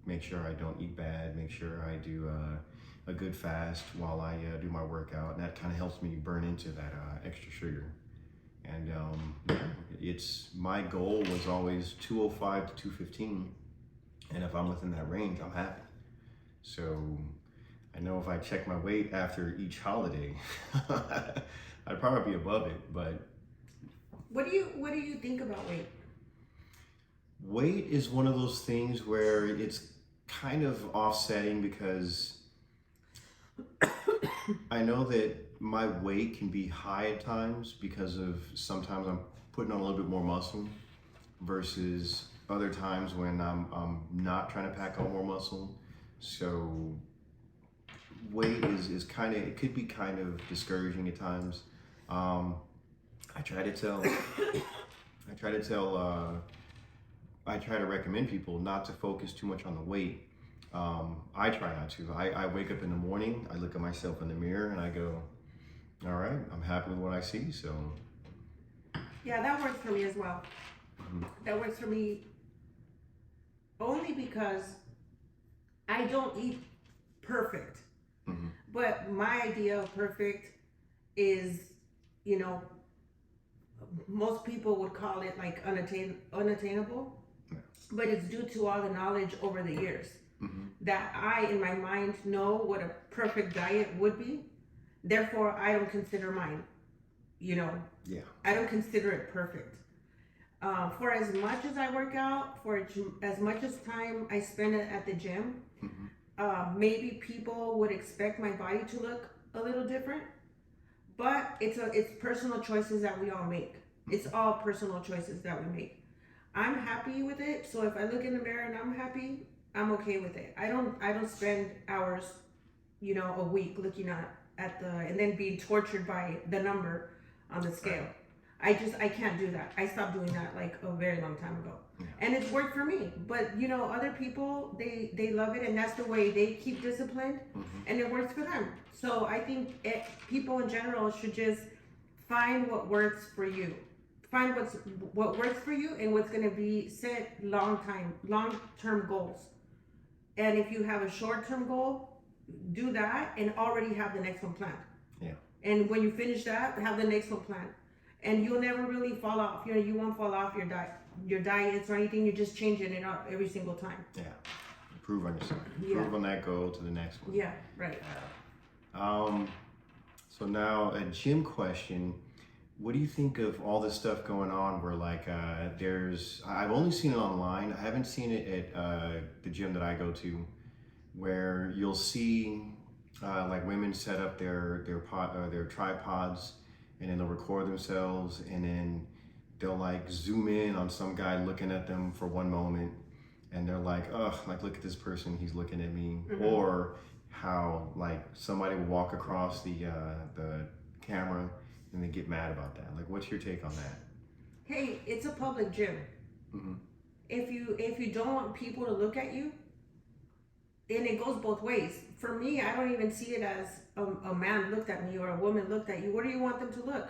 make sure I don't eat bad, make sure I do a good fast while I do my workout, and that kind of helps me burn into that extra sugar. And yeah, it's my goal was always 205 to 215, and if I'm within that range, I'm happy. So I know if I check my weight after each holiday, I'd probably be above it. But what do you think about weight? weight is one of those things where it's kind of offsetting because I know that my weight can be high at times because of sometimes I'm putting on a little bit more muscle versus other times when I'm not trying to pack on more muscle. So weight is kind of, it could be kind of discouraging at times. Um, I try to tell, I try to tell, I try to recommend people not to focus too much on the weight. I try not to. I wake up in the morning, I look at myself in the mirror and I go, all right, I'm happy with what I see. So, Yeah, that works for me as well. mhm, That works for me only because I don't eat perfect. mhm, But my idea of perfect is, you know, most people would call it like unattainable, yeah, but it's due to all the knowledge over the years mhm, that I, in my mind, know what a perfect diet would be. Therefore, I don't consider mine, you know, yeah, I don't consider it perfect. For as much as I work out, as much as time I spend at the gym, mhm, maybe people would expect my body to look a little different, but it's personal choices that we all make. It's all personal choices that we make. I'm happy with it, so if I look in the mirror and I'm happy, I'm okay with it. I don't spend hours, a week looking at the and then being tortured by the number on the scale. right, I can't do that. I stopped doing that like a very long time ago. yeah, And it's worked for me. But other people they love it and that's the way they keep disciplined mhm, and it works for them. So I think people in general should just find what works for you. Find what works for you and what's going to be set long term goals. And if you have a short term goal, do that and already have the next one planned. yeah, And when you finish that, have the next one planned. And you'll never really fall off. You won't fall off your diets or anything. You're just changing it up every single time. yeah. Improve on yourself. Yeah. Improve on that goal to the next one. Yeah, right. Um, so now a gym question. What do you think of all this stuff going on where like I've only seen it online. I haven't seen it at the gym that I go to where you'll see like women set up their tripods and then they'll record themselves and then they'll like zoom in on some guy looking at them for one moment and they're like, oh, like look at this person, he's looking at me. Mm-hmm. Or how like somebody will walk across the camera and they get mad about that. Like, what's your take on that? Hey, it's a public gym. Mm-hmm. If you don't want people to look at you, and it goes both ways. For me, I don't even see it as a man looked at me or a woman looked at you. Where do you want them to look?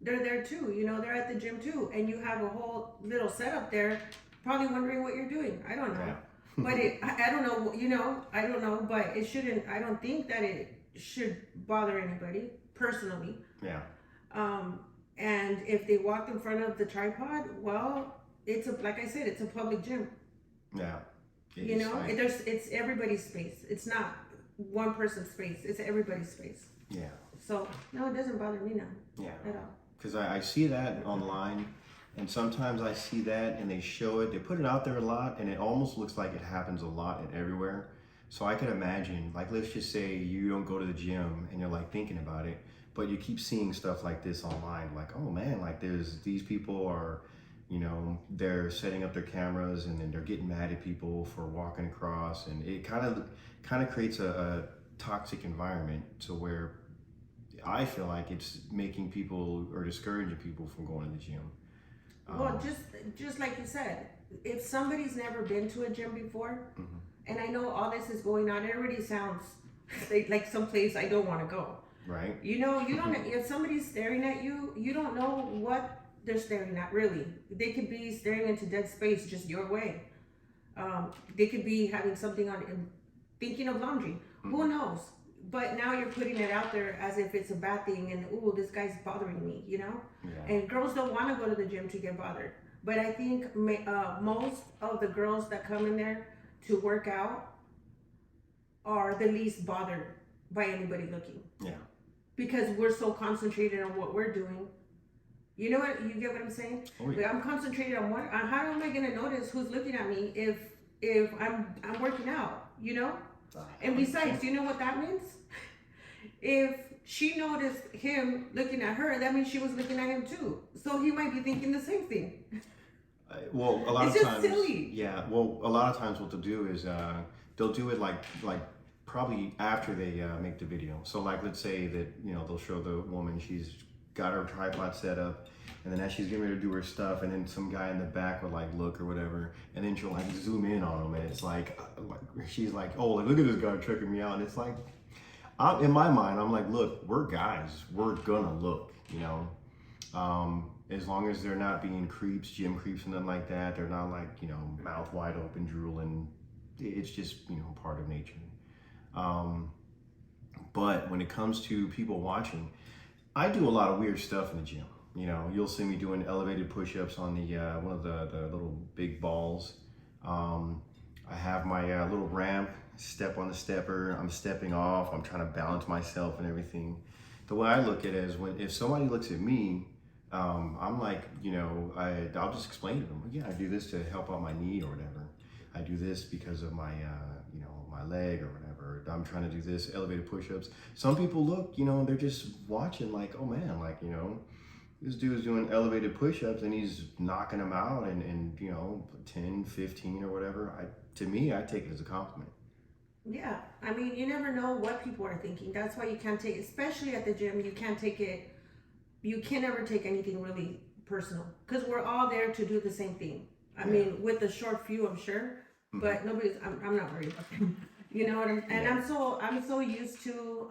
They're there too. They're at the gym too, and you have a whole little setup there, probably wondering what you're doing. I don't know, Yeah. but I don't know. I don't know, but it shouldn't. I don't think that it should bother anybody personally. Yeah. And if they walked in front of the tripod, well, like I said, it's a public gym. Yeah. Like, It's everybody's space. It's not one person's space. It's everybody's space. yeah. So no, it doesn't bother me now Yeah. at all. Because I see that online, and sometimes I see that and they show it, they put it out there a lot, and it almost looks like it happens a lot and everywhere. So I can imagine, like, let's just say you don't go to the gym and you're like thinking about it, but you keep seeing stuff like this online, like, oh man, like these people are, they're setting up their cameras and then they're getting mad at people for walking across, and it kind of creates a toxic environment to where I feel like it's making people or discouraging people from going to the gym. Well, just like you said, if somebody's never been to a gym before, Mhm. and I know all this is going on, it already sounds like someplace I don't want to go. Right? You don't. If somebody's staring at you, you don't know what they're staring at. Really, they could be staring into dead space just your way. They could be having something on, thinking of laundry. Who knows? But now you're putting it out there as if it's a bad thing, and ooh, this guy's bothering me, you know. Yeah. And girls don't want to go to the gym to get bothered. But I think most of the girls that come in there to work out are the least bothered by anybody looking. Yeah. Because we're so concentrated on what we're doing. You know what? You get what I'm saying? Oh, yeah. Like, I'm concentrated on what. On how am I gonna notice who's looking at me if I'm working out? You know. And besides, do you know what that means? If she noticed him looking at her, that means she was looking at him too. So he might be thinking the same thing. Well, a lot It's of just times, silly. yeah. Well, a lot of times, what they'll do is they'll do it like probably after they make the video. So, like, let's say that they'll show the woman, she's got her tripod set up, and then as she's getting ready to do her stuff, and then some guy in the back would like look or whatever, and then she'll like zoom in on him, and it's like she's like, oh, like, look at this guy checking me out, and it's like, in my mind, I'm like, look, we're guys, we're gonna look, as long as they're not being creeps, gym creeps, and nothing like that. They're not like mouth wide open, drooling. It's just part of nature. But when it comes to people watching, I do a lot of weird stuff in the gym. You'll see me doing elevated push-ups on the one of the little big balls. I have my little ramp, step on the stepper. I'm stepping off. I'm trying to balance myself and everything. The way I look at it is if somebody looks at me, I'm like, I'll just explain to them. Yeah, I do this to help out my knee or whatever. I do this because of my, my leg or whatever. I'm trying to do this elevated push-ups. Some people look, they're just watching like, oh man, like, this dude is doing elevated push-ups and he's knocking them out and 10, 15 or whatever. To me, I take it as a compliment. Yeah, I mean, you never know what people are thinking. That's why you can't take, especially at the gym, you can't never take anything really personal, because we're all there to do the same thing. I mean, with a short few, I'm sure, but I'm not worried about them. You know what I'm so used to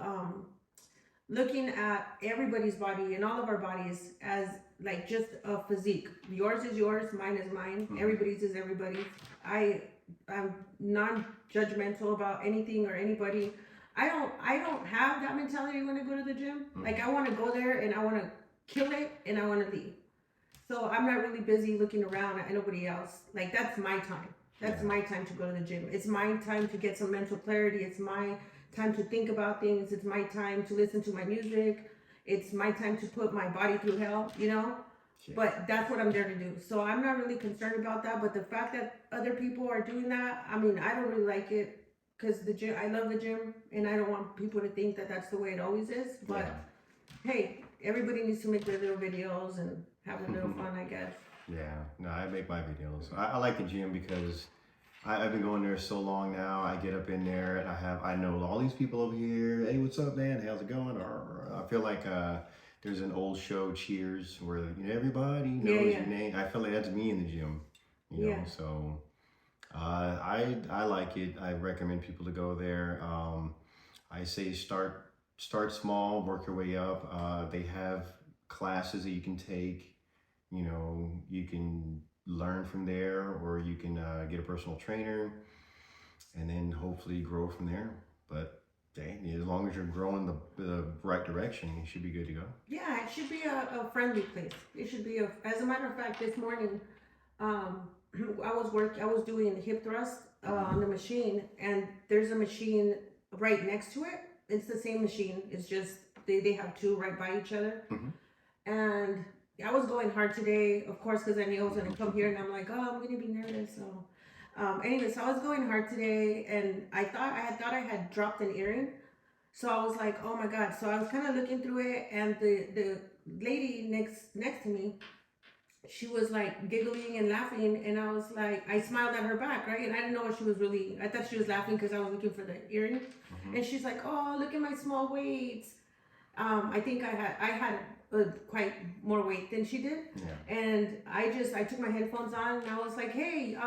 looking at everybody's body and all of our bodies as like just a physique. Yours is yours, mine is mine, everybody's is everybody's. I'm non-judgmental about anything or anybody. I don't have that mentality when I go to the gym. Like, I want to go there and I want to kill it and I want to leave. So I'm not really busy looking around at anybody else. Like, that's my time. That's my time to go to the gym. It's my time to get some mental clarity. It's my time to think about things. It's my time to listen to my music. It's my time to put my body through hell, Yeah. But that's what I'm there to do. So I'm not really concerned about that. But the fact that other people are doing that, I mean, I don't really like it, because the gym, I love the gym, and I don't want people to think that that's the way it always is. But hey, everybody needs to make their little videos and have a little fun, I guess. Yeah, no, I make my videos. I like the gym because I've been going there so long now. I get up in there and I know all these people over here. Hey, what's up, man? How's it going? Or I feel like there's an old show, Cheers, where everybody knows your name. I feel like that's me in the gym. You know, so I like it. I recommend people to go there. I say start small, work your way up. They have classes that you can take. You can learn from there, or you can get a personal trainer and then hopefully grow from there. But as long as you're growing the right direction, you should be good to go. Yeah, it should be a friendly place. It should be as a matter of fact, this morning, I was doing hip thrust on the machine, and there's a machine right next to it. It's the same machine. It's just they have two right by each other. And I was going hard today, of course, because I knew I was going to come here, and I'm like, oh, I'm going to be nervous. So anyways, I was going hard today, and I thought I had dropped an earring. So I was like, oh my God. So I was kind of looking through it, and the lady next to me, she was like giggling and laughing, and I was like, I smiled at her back, right? And I didn't know what she was really, I thought she was laughing because I was looking for the earring. And she's like, oh, look at my small weights. I think I had quite more weight than she did. And I took my headphones on, and I was like, hey,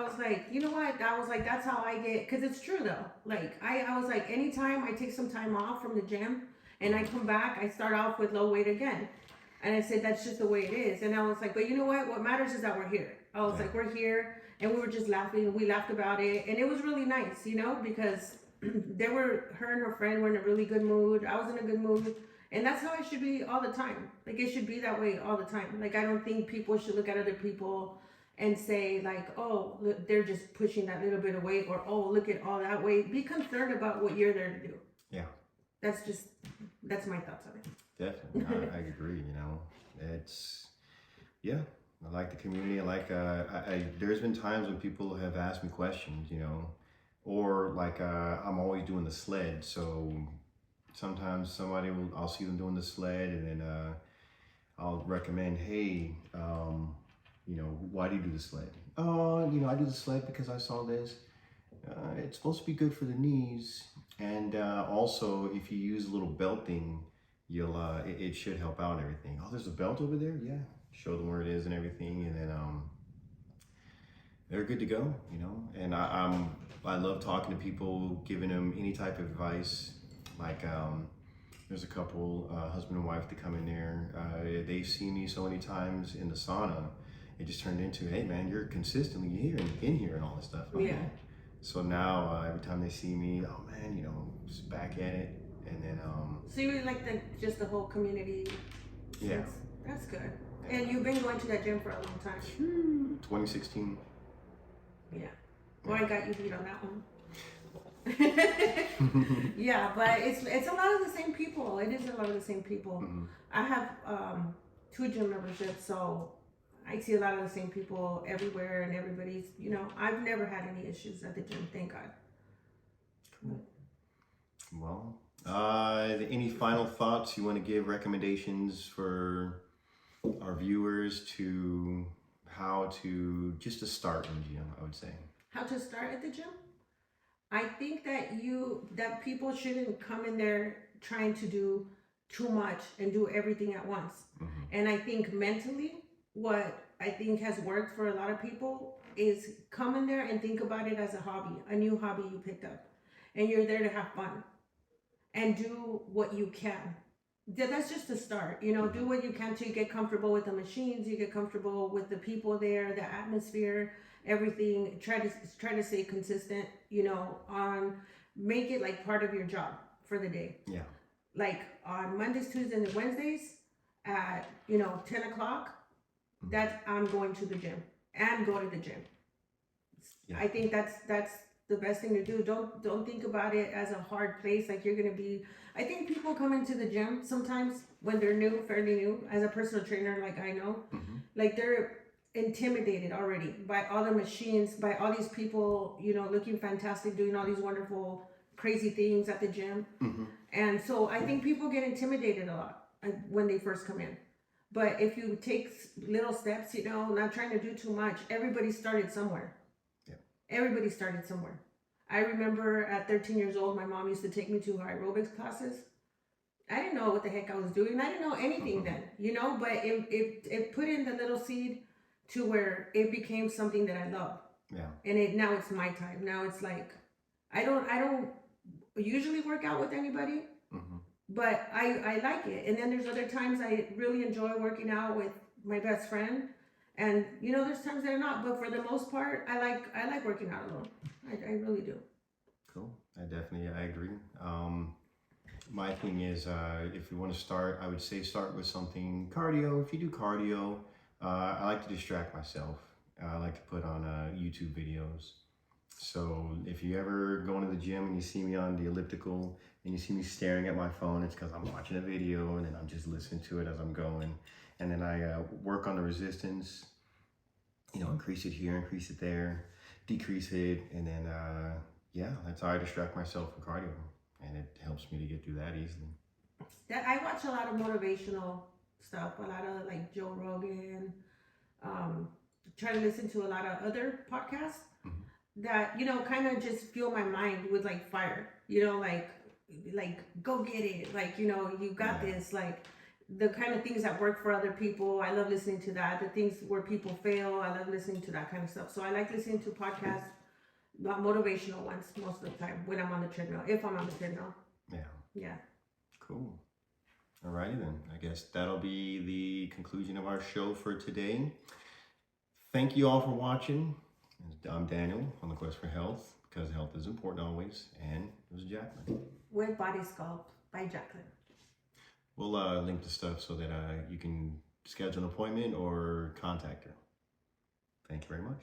you know what? I was like, that's how I get, because it's true though. Like, I was like, anytime I take some time off from the gym and I come back, I start off with low weight again. And I said, that's just the way it is. And I was like, but you know what? What matters is that we're here. I was Yeah. like, we're here, and we were just laughing. We laughed about it, and it was really nice, because her and her friend were in a really good mood. I was in a good mood, and that's how it should be all the time. Like it should be that way all the time. Like I don't think people should look at other people and say like, oh, look, they're just pushing that little bit of weight, or oh, look at all that weight. Be concerned about what you're there to do. Yeah. That's my thoughts on it. Definitely. I agree, It's, yeah. I like the community. I like, there's been times when people have asked me questions, or like, I'm always doing the sled. So sometimes I'll see them doing the sled, and then, I'll recommend, hey, why do you do the sled? Oh, I do the sled because I saw this. It's supposed to be good for the knees, and also if you use a little belt thing, it should help out and everything. Oh, there's a belt over there. Yeah, show them where it is and everything, and then they're good to go. And I love talking to people, giving them any type of advice. Like there's a couple, husband and wife, that come in there. They see me so many times in the sauna. It just turned into, hey man, you're consistently here and in here and all this stuff. Yeah. So now every time they see me, oh man, just back at it, and then So you really like just the whole community. Yeah. That's good. And you've been going to that gym for a long time. 2016. Yeah. Well, I got you beat on that one. Yeah, but it's a lot of the same people. It is a lot of the same people. Mm-hmm. I have 2 gym memberships, so I see a lot of the same people everywhere, and everybody's, I've never had any issues at the gym, thank God. Cool. Well, any final thoughts you want to give, recommendations for our viewers to how to start in the gym, I would say? How to start at the gym? I think that people shouldn't come in there trying to do too much and do everything at once. Mm-hmm. And I think mentally, what I think has worked for a lot of people is come in there and think about it as a hobby, a new hobby you picked up. And you're there to have fun and do what you can. That's just a start, do what you can to get comfortable with the machines, you get comfortable with the people there, the atmosphere, everything. Try to stay consistent, make it like part of your job for the day. Yeah. Like on Mondays, Tuesdays, and Wednesdays at 10 o'clock, that I'm going to the gym and go to the gym. Yeah. I think that's the best thing to do. Don't think about it as a hard place, like you're gonna be. I think people come into the gym sometimes when they're fairly new, as a personal trainer, like I know, like they're intimidated already by all the machines, by all these people, looking fantastic, doing all these wonderful, crazy things at the gym. And so I think people get intimidated a lot when they first come in. But if you take little steps, not trying to do too much, everybody started somewhere. Yeah. Everybody started somewhere. I remember at 13 years old, my mom used to take me to aerobics classes. I didn't know what the heck I was doing. I didn't know anything then, but it put in the little seed to where it became something that I love. Yeah. And now it's my time. Now it's like, I don't usually work out with anybody, but I like it. And then there's other times I really enjoy working out with my best friend. And there's times that are not, but for the most part, I like working out alone. I really do. Cool. I agree. My thing is, if you want to start, I would say start with something cardio. If you do cardio, I like to distract myself. I like to put on YouTube videos. So if you ever go into the gym and you see me on the elliptical and you see me staring at my phone, it's because I'm watching a video and then I'm just listening to it as I'm going. And then I work on the resistance, increase it here, increase it there, decrease it. And then, that's how I distract myself from cardio. And it helps me to get through that easily. I watch a lot of motivational stuff, a lot of like Joe Rogan, try to listen to a lot of other podcasts that, kind of just fuel my mind with like fire, like go get it. Like, you got this, like the kind of things that work for other people. I love listening to that. The things where people fail, I love listening to that kind of stuff. So I like listening to podcasts, motivational ones most of the time when I'm on the treadmill, if I'm on the treadmill. Yeah. Yeah. Cool. Alrighty then. I guess that'll be the conclusion of our show for today. Thank you all for watching. I'm Daniel on the quest for health, because health is important always. And it was Jacqueline. With Body Sculpt by Jacqueline. We'll link the stuff so that you can schedule an appointment or contact her. Thank you very much.